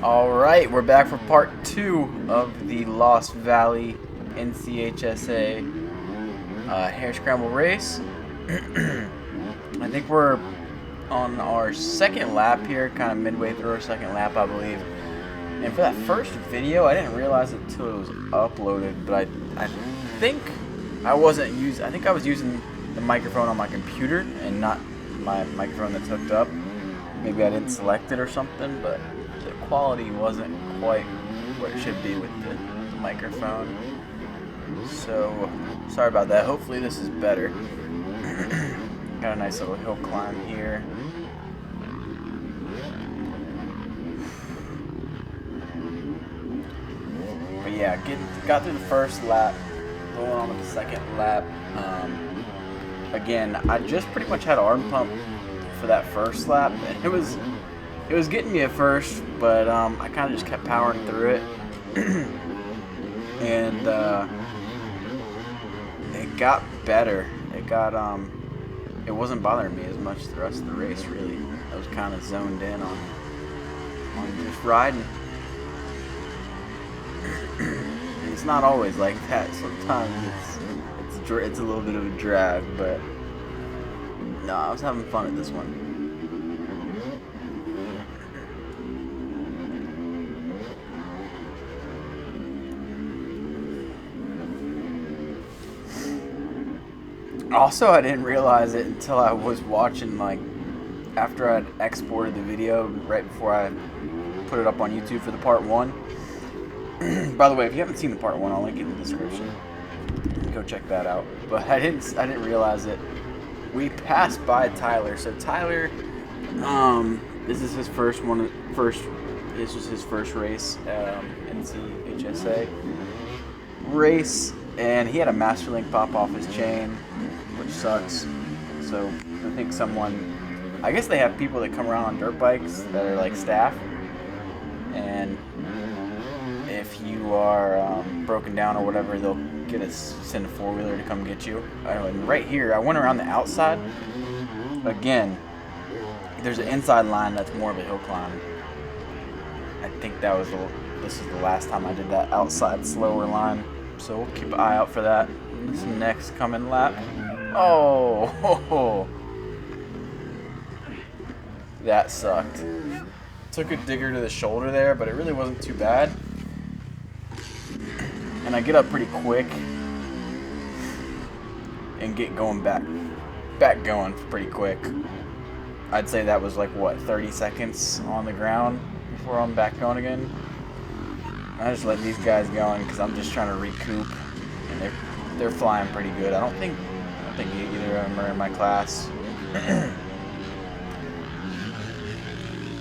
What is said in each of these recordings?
Alright, we're back for part 2 of the Lost Valley NCHSA hare scramble race. I think we're on our second lap here, kind of midway through our second lap, I believe. And for that first video, I didn't realize it until it was uploaded, but I think I wasn't using, I think I was using the microphone on my computer and not my microphone that's hooked up. Maybe I didn't select it or something, but the quality wasn't quite what it should be with the microphone. So, sorry about that. Hopefully this is better. Got a nice little hill climb here. But yeah, got through the first lap, going on with the second lap. Again, I just pretty much had an arm pump for that first lap, and it was getting me at first, but I kind of just kept powering through it, and it got better. It wasn't bothering me as much the rest of the race, really. I was kind of zoned in on just riding. It's not always like that. Sometimes it's a little bit of a drag, but no, I was having fun at this one. Also, I didn't realize it until I was watching, like, after I'd exported the video, right before I put it up on YouTube for the part 1. By the way, if you haven't seen the part 1, I'll link it in the description. Go check that out. But I didn't realize it. We passed by Tyler. So Tyler, this is his first this was his first race, NCHSA race, and he had a master link pop off his chain, which sucks. So I think I guess they have people that come around on dirt bikes that are like staff, and if you are broken down or whatever, they'll send a four-wheeler to come get you. And right here, I went around the outside. Again, there's an inside line that's more of a hill climb. I think this is the last time I did that outside slower line. So we'll keep an eye out for that. This next coming lap. Oh, that sucked. Took a digger to the shoulder there, but it really wasn't too bad. And I get up pretty quick and get going back going pretty quick. I'd say that was like, what, 30 seconds on the ground before I'm back going again. I just let these guys going because I'm just trying to recoup, and they're flying pretty good. I don't think either of them are in my class.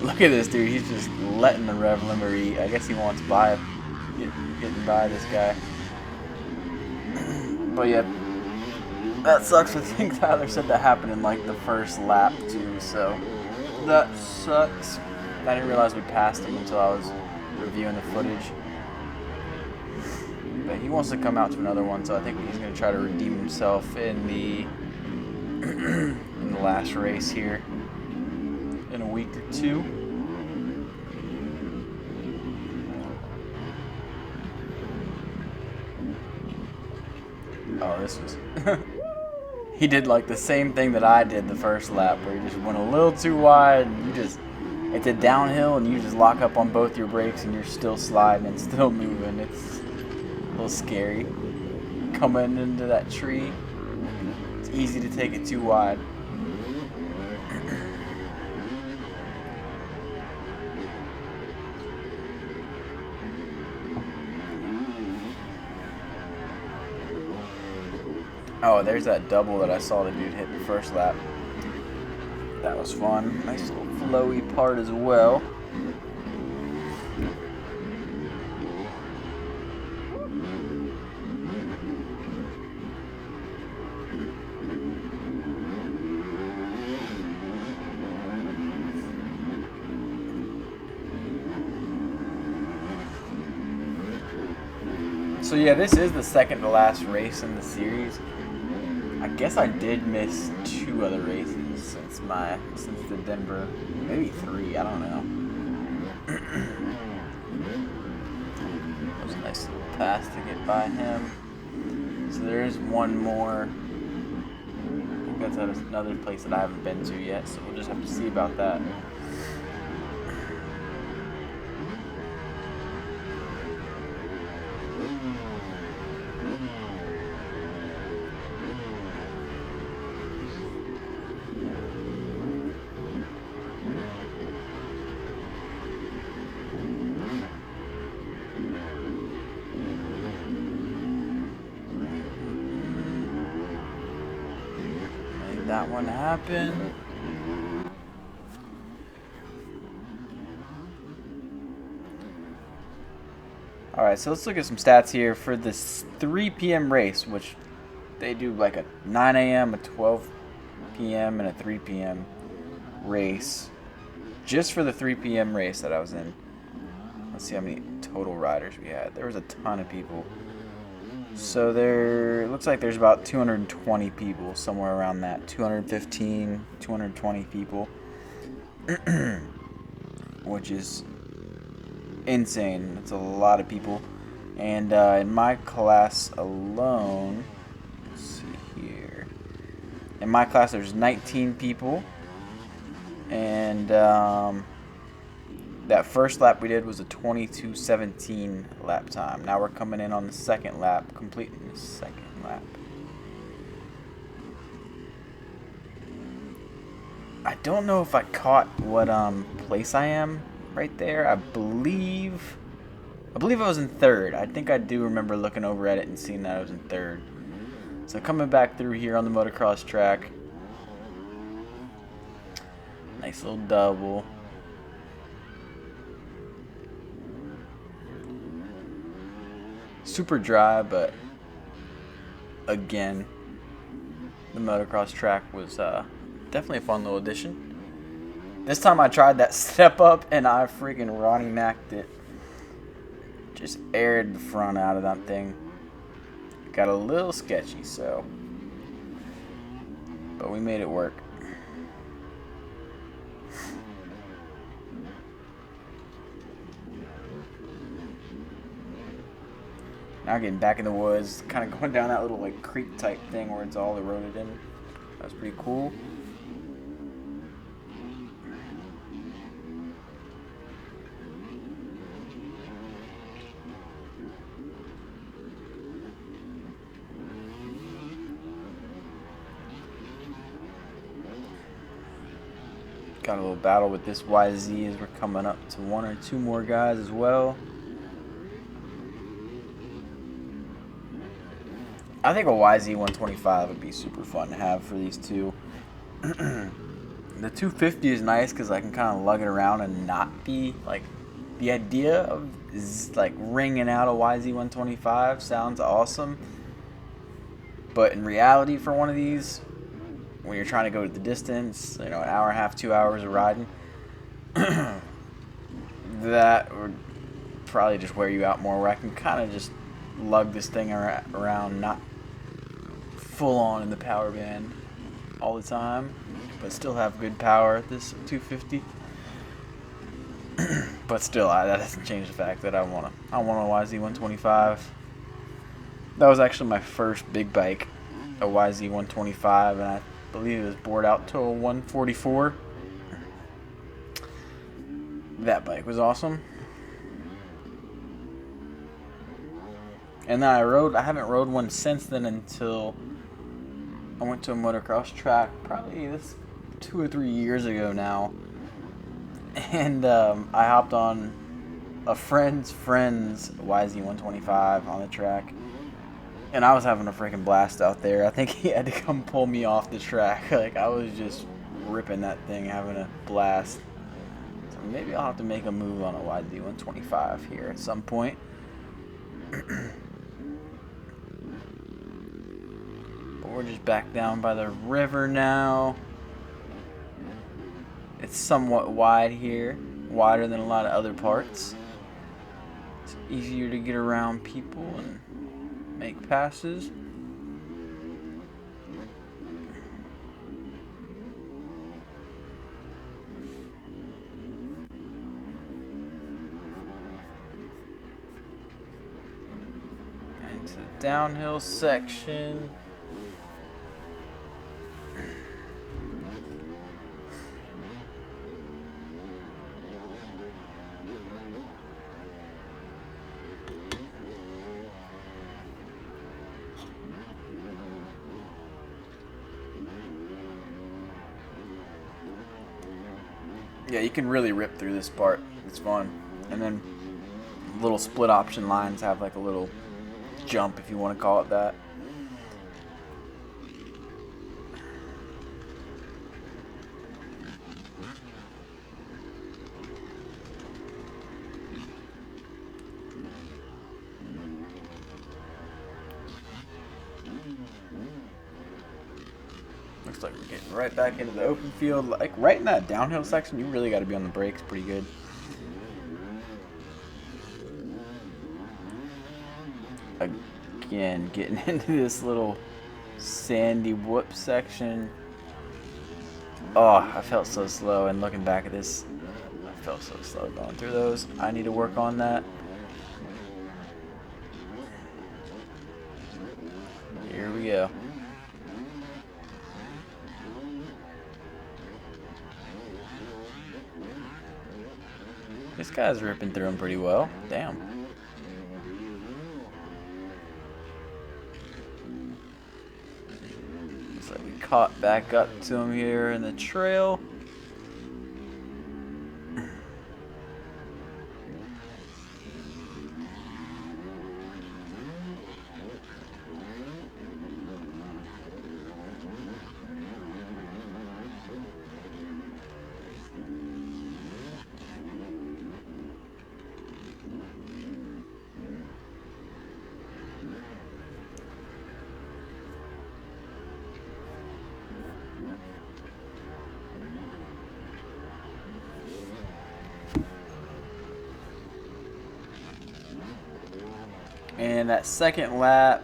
Look at this dude. He's just letting the rev limiter eat. I guess he wants getting by this guy. But yeah, that sucks. I think Tyler said that happened in like the first lap too, so that sucks. I didn't realize we passed him until I was reviewing the footage. But he wants to come out to another one, so I think he's going to try to redeem himself in the in the last race here in a week or two. Oh, this was... He did like the same thing that I did the first lap, where he just went a little too wide, and it's a downhill, and you just lock up on both your brakes, and you're still sliding and still moving. It's a little scary. Coming into that tree, it's easy to take it too wide. Oh, there's that double that I saw the dude hit the first lap. That was fun. Nice little flowy part as well. So yeah, this is the second to last race in the series. I guess I did miss 2 other races since the Denver, maybe 3, I don't know. by him. So there is one more. I think that's at another place that I haven't been to yet, so we'll just have to see about that. That one happened. Alright, so let's look at some stats here for this 3 p.m. race, which they do like a 9 a.m., a 12 p.m., and a 3 p.m. race. Just for the 3 p.m. race that I was in. Let's see how many total riders we had. There was a ton of people. So it looks like there's about 220 people, somewhere around that. 215, 220 people. Which is insane. It's a lot of people. And in my class alone, let's see here. In my class there's 19 people. And that first lap we did was a 22:17 lap time. Now we're coming in on the second lap, completing the second lap. I don't know if I caught what place I am right there. I believe I was in third. I think I do remember looking over at it and seeing that I was in third. So coming back through here on the motocross track. Nice little double. Super dry, but again, the motocross track was definitely a fun little addition. This time I tried that step up and I freaking Ronnie Macked it. Just aired the front out of that thing. Got a little sketchy, so, but we made it work. Now getting back in the woods, kind of going down that little like creek type thing where it's all eroded in. That was pretty cool. Got a little battle with this YZ as we're coming up to 1 or 2 more guys as well. I think a YZ125 would be super fun to have for these two. The 250 is nice because I can kind of lug it around and not be like, the idea of like ringing out a YZ125 sounds awesome. But in reality, for one of these, when you're trying to go to the distance, you know, an hour and a half, 2 hours of riding, that would probably just wear you out more. Where I can kind of just lug this thing around, not full on in the power band all the time, but still have good power at this 250. But still, that doesn't change the fact that I want a YZ125. That was actually my first big bike, a YZ125, and I believe it was bored out to a 144. That bike was awesome. And then I haven't rode one since then until I went to a motocross track, probably this 2 or 3 years ago now. And I hopped on a friend's YZ125 on the track. And I was having a freaking blast out there. I think he had to come pull me off the track. Like, I was just ripping that thing, having a blast. So maybe I'll have to make a move on a YZ125 here at some point. We're just back down by the river now. It's somewhat wide here, wider than a lot of other parts. It's easier to get around people and make passes. to the downhill section. Yeah, you can really rip through this part. It's fun. And then little split option lines have like a little jump, if you want to call it that. Looks like we're getting right back into the open field. Like right in that downhill section, you really got to be on the brakes pretty good. Again, getting into this little sandy whoop section. Oh, I felt so slow, and looking back at this, I felt so slow going through those. I need to work on that. Here we go. This guy's ripping through them pretty well. Damn. Looks like we caught back up to him here in the trail. And that second lap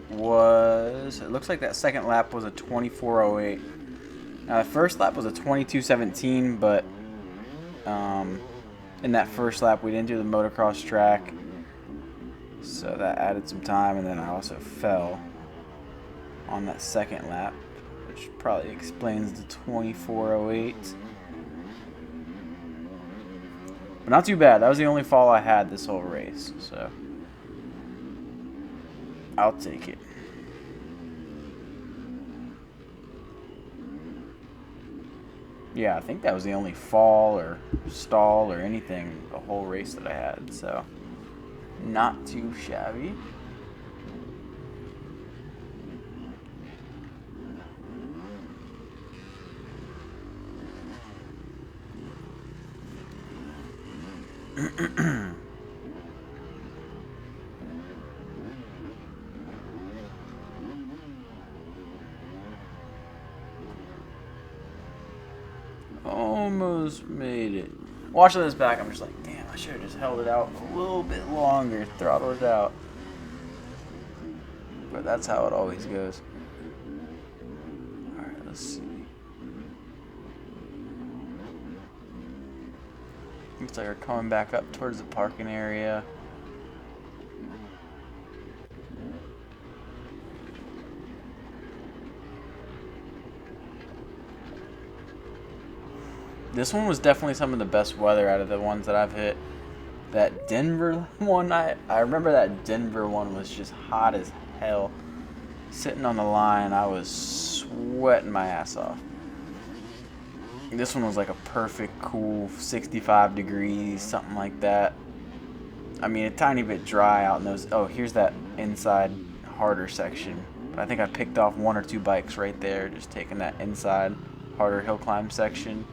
was, it looks like that second lap was a 24:08. Now the first lap was a 22:17, but in that first lap we didn't do the motocross track, so that added some time, and then I also fell on that second lap, which probably explains the 24:08. But not too bad. That was the only fall I had this whole race, so I'll take it. Yeah, I think that was the only fall or stall or anything the whole race that I had, so not too shabby. Almost made it. Watching this back, I'm just like, damn, I should have just held it out a little bit longer, throttled it out. But that's how it always goes. Alright, let's see. Looks like we're coming back up towards the parking area. This one was definitely some of the best weather out of the ones that I've hit. That Denver one, I remember that Denver one was just hot as hell. Sitting on the line, I was sweating my ass off. This one was like a perfect, cool 65 degrees, something like that. I mean, a tiny bit dry out in those. Oh, here's that inside harder section. But I think I picked off 1 or 2 bikes right there, just taking that inside harder hill climb section.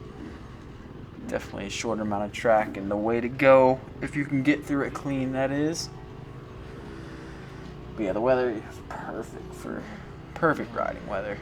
Definitely a shorter amount of track, and the way to go if you can get through it clean, that is. But yeah, the weather is perfect for perfect riding weather.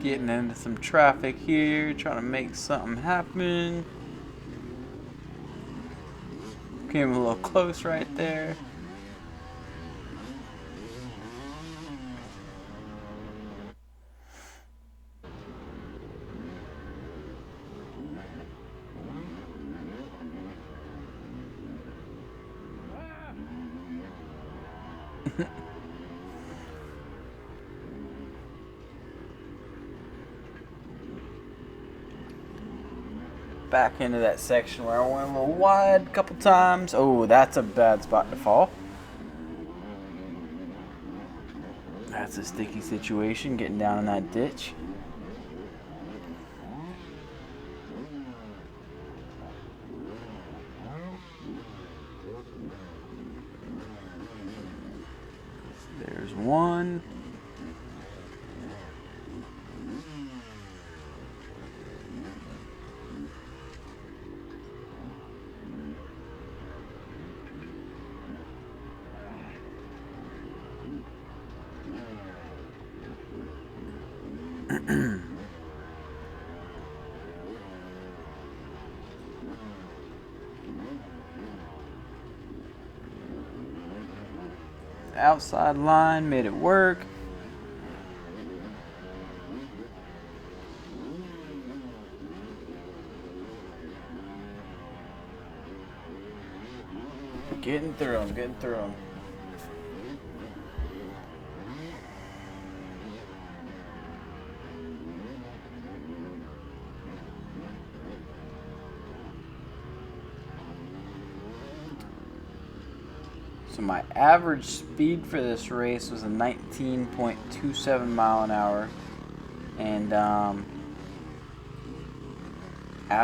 Getting into some traffic here, trying to make something happen. Came a little close right there. Back into that section where I went a little wide a couple times. Oh, that's a bad spot to fall. That's a sticky situation, getting down in that ditch. There's one. Outside line made it work. Getting through them, getting through them. So my average speed for this race was a 19.27 mile an hour, and out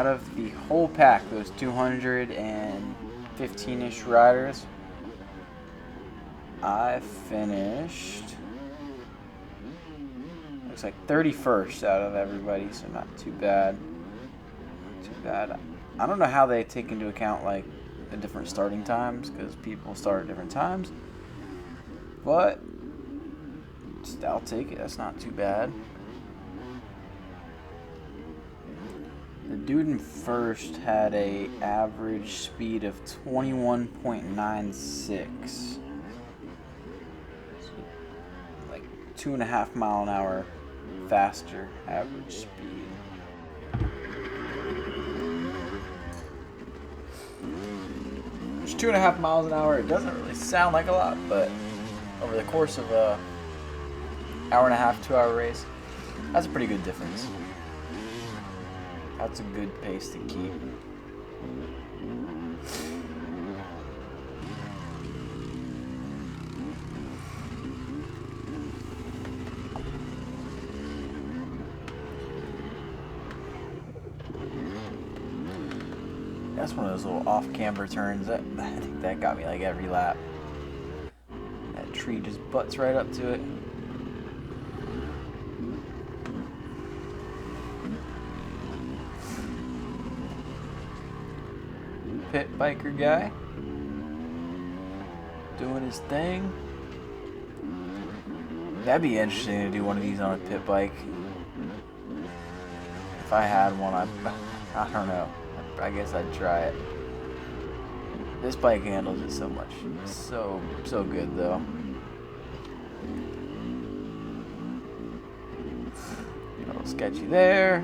of the whole pack, those 215-ish riders, I finished, looks like 31st out of everybody, so not too bad. Not too bad. I don't know how they take into account like the different starting times, because people start at different times, but I'll take it. That's not too bad. The dude in first had a average speed of 21.96, so like 2.5 mile an hour faster average speed. It's 2.5 miles an hour. It doesn't really sound like a lot, but over the course of a hour and a half, 2-hour race, that's a pretty good difference. That's a good pace to keep. That's one of those little off-camber turns. I think that got me like every lap. That tree just butts right up to it. Pit biker guy doing his thing. That'd be interesting to do one of these on a pit bike. If I had one, I don't know. I guess I'd try it. This bike handles it so much. So good though. A little sketchy there.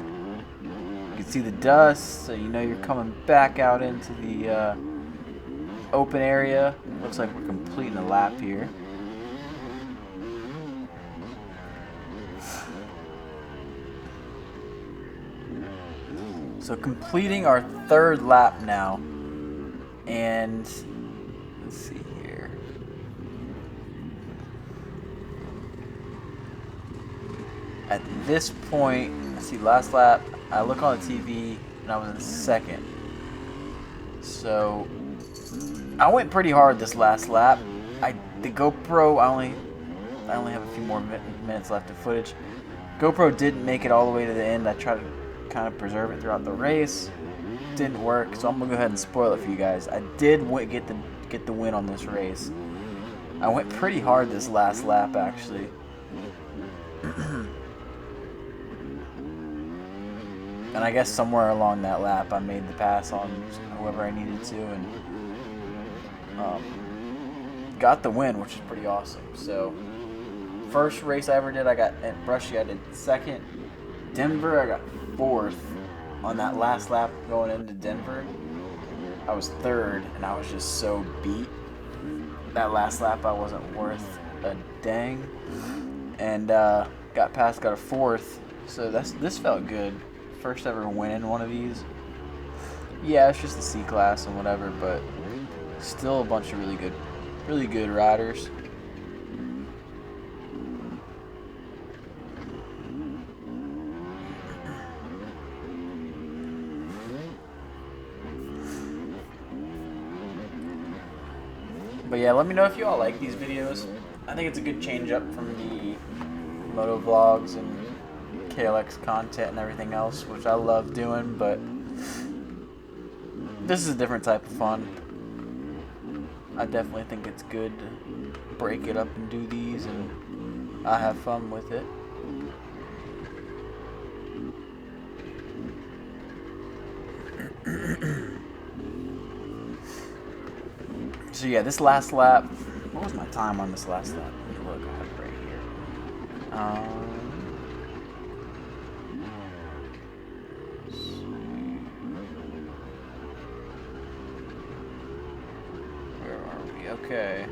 You can see the dust, so you know you're coming back out into the open area. Looks like we're completing a lap here. So completing our third lap now, and let's see here. At this point, let's see, last lap, I look on the TV and I was in second. So I went pretty hard this last lap. The GoPro, I only have a few more minutes left of footage. GoPro didn't make it all the way to the end. I tried to kind of preserve it throughout the race. Didn't work, so I'm gonna go ahead and spoil it for you guys. I did get the win on this race. I went pretty hard this last lap actually. And I guess somewhere along that lap, I made the pass on whoever I needed to, and got the win, which is pretty awesome. So, first race I ever did, I got at Brushy, I did second. Denver, I got fourth. On that last lap going into Denver, I was third, and I was just so beat. That last lap, I wasn't worth a dang, and got past, got a fourth. So this felt good. First ever win in one of these. Yeah, it's just the C class and whatever, but still a bunch of really good riders. But yeah, let me know if you all like these videos. I think it's a good change up from the moto vlogs and KLX content and everything else, which I love doing, but this is a different type of fun. I definitely think it's good to break it up and do these, and I have fun with it. So yeah, this last lap, what was my time on this last lap? Let me look, I have it right here. Where are we? Okay.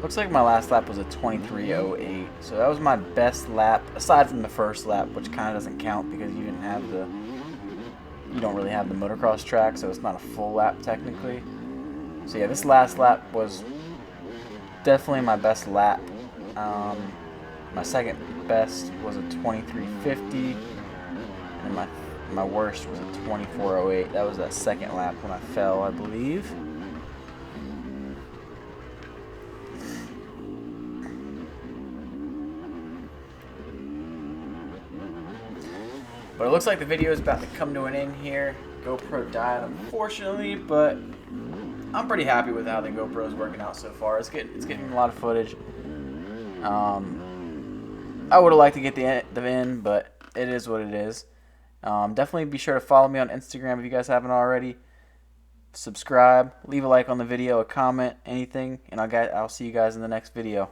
Looks like my last lap was a 23:08, so that was my best lap, aside from the first lap, which kind of doesn't count because you don't really have the motocross track, so it's not a full lap technically. So yeah, this last lap was definitely my best lap. My second best was a 23:50, and my worst was a 24:08. That was that second lap when I fell, I believe. But it looks like the video is about to come to an end here. GoPro died, unfortunately, but I'm pretty happy with how the GoPro is working out so far. It's getting a lot of footage. I would have liked to get the end, but it is what it is. Definitely be sure to follow me on Instagram if you guys haven't already. Subscribe, leave a like on the video, a comment, anything, and I'll see you guys in the next video.